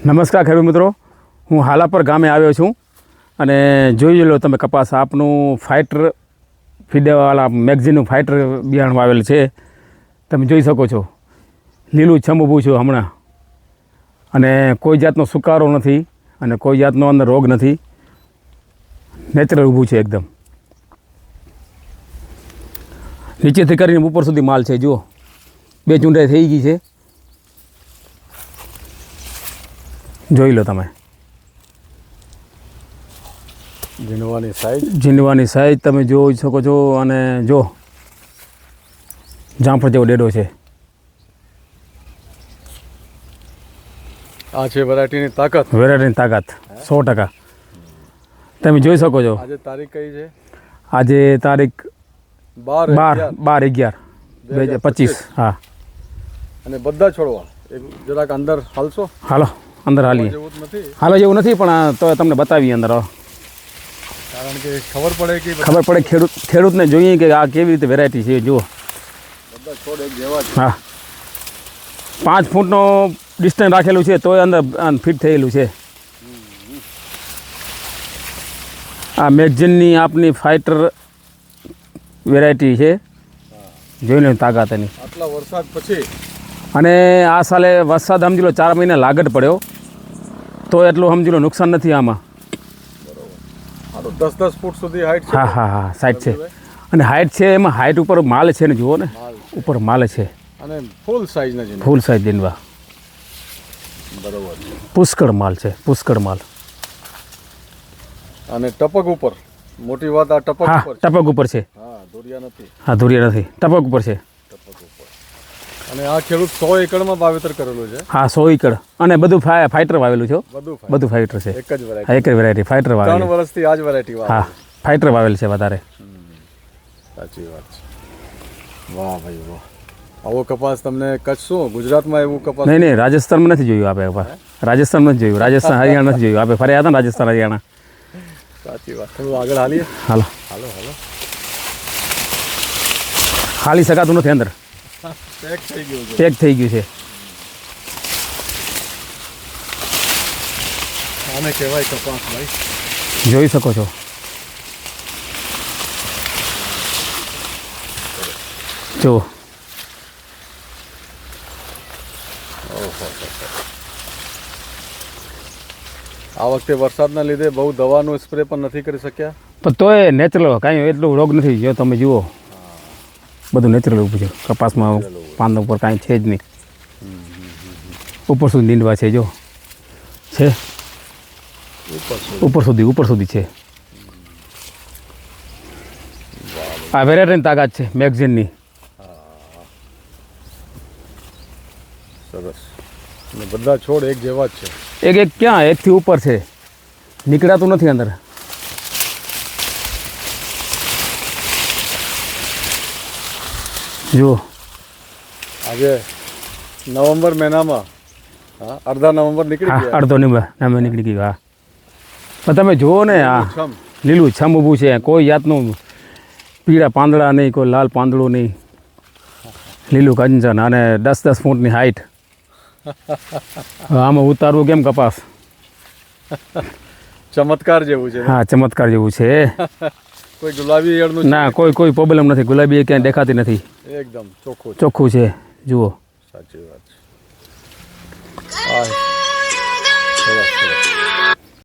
નમસ્કાર ખેડૂત મિત્રો, હું હાલાપર ગામે આવ્યો છું અને જોઈ લો તમે કપાસ આપનું ફાઇટર ફીડવાળા મેગઝીનનું ફાઇટર બિયારણ વાવેલ છે. તમે જોઈ શકો છો લીલું છમ ઊભું છું હમણાં, અને કોઈ જાતનો સુકારો નથી અને કોઈ જાતનો અંદર રોગ નથી, નેચરલ ઊભું છે એકદમ. નીચેથી કરીને ઉપર સુધી માલ છે. જુઓ 2 ચૂંટાઈ થઈ ગઈ છે, જોઈ લો તમે. ઝીંડવાની સાઈઝ તમે જોઈ શકો છો, અને જો જામફળ જેવો ડેડો છે. આ છે વેરાયટીની તાકાત. 100%. તમે જોઈ શકો છો. આજે તારીખ કઈ છે? આજે તારીખ 12/11/2025. હા. અને બધા છોડવા જરાક અંદર હાલશો. હાલો અંદર હાલીએ. હાલો જેવું નથી, પણ તો તમને બતાવીએ અંદર. કારણ કે ખબર પડે ખેડૂતને જોઈએ કે આ કેવી રીતે વેરાયટી છે. જુઓ બધા છોડ એક જેવા છે. હા, 5 ફૂટનો ડિસ્ટન્સ રાખેલું છે, તોય અંદર ફિટ થયેલું છે. આ મેગઝીનની આપની ફાઇટર વેરાયટી છે. જોઈ લો તાકાત એની. આટલા વરસાદ પછી અને આ સાલે વરસાદ સમજી લો 4 મહિના લાગત પડ્યો, તો એટલું સમજી લો નુકસાન નથી આમાં. 10 ફૂટ સુધી હાઈટ છે. હા સાઈડ છે, અને હાઈટ છે એમાં હાઈટ ઉપર માલ છે ને, જુઓ ને ઉપર માલ છે. અને ફૂલ સાઈઝના છે. Full size દિનવા. બરોબર. પુષ્કળ માલ છે, પુષ્કળ માલ. અને ટપક ઉપર મોટી વાત આ ટપક ઉપર. ટપક ઉપર છે. હા, ધોરિયા નથી. હા, ધોરિયા નથી, ટપક ઉપર છે. ટપક ઉપર. અને આ ખેડૂત 100 એકડમાં વાવેતર કરેલું છે. હા, 100 એકડ, અને બધું ફાઇટર વાવેલું છે. બધું ફાઇટર છે. એક જ વેરાયટી. એક જ વેરાયટી ફાઇટર વાવેલ. 3 વર્ષથી આ જ વેરાયટી વાવેલ. હા, ફાઇટર વાવેલ છે વધારે. સાચી વાત છે. વાહ ભાઈ વાહ. આવો કપાસ તમને કચ્છ શું ગુજરાતમાં એવું કપાસ? નહીં, રાજસ્થાનમાં નથી જોયું આપણે. રાજસ્થાનમાં નથી જોયું, રાજસ્થાન હરિયાણા નથી જોયું. આપણે ફર્યા હતા ને રાજસ્થાન હરિયાણા. સાચી વાત. થોડું આગળ હાલીએ. હાલો. હાલી શકાતું નથી, અંદર પેક થઈ ગયું છે. પેક થઈ ગયું છે. આને કહેવાય કપાસ ભાઈ. જોઈ શકો છો. જો આ વખતે વરસાદના લીધે બહુ દવાનું સ્પ્રે પણ નથી કરી શક્યા, પણ તોય નેચરલ, કાંઈ એટલું રોગ નથી. જો તમે જુઓ બધું નેચરલ ઊભું છે. કપાસમાં પાંદ ઉપર કાંઈ છે જ નહીં. ઉપર સુધી નીંદવા છે. જો છે ઉપર સુધી છે. આ વેરાયટીની તાકાત છે મેગઝીનની. સરસ. અને બધા છોડ એક જેવા જ છે. એક ક્યાં એકથી ઉપર છે, નીકળાતું નથી અંદર. જુઓ આજે નવેમ્બર મહિનામાં અડધા નવેમ્બર નીકળી ગયા. અડધો નવેમ્બર નીકળી ગયું. હા, પણ તમે જુઓ ને, આ છમ લીલું છમ ઊભું છે. કોઈ જાતનું પીળા પાંદડા નહીં, કોઈ લાલ પાંદડું નહીં, લીલું કંચન, અને 10 ફૂટની હાઈટ. આમાં ઉતારવું કેમ કપાસ? ચમત્કાર જેવું છે. હા, ચમત્કાર જેવું છે. કોઈ ગુલાબી ઈયળનું ના, કોઈ પ્રોબ્લેમ નથી. ગુલાબી ક્યાંય દેખાતી નથી. એકદમ ચોખ્ખું છે. જુઓ. સાચી વાત છે.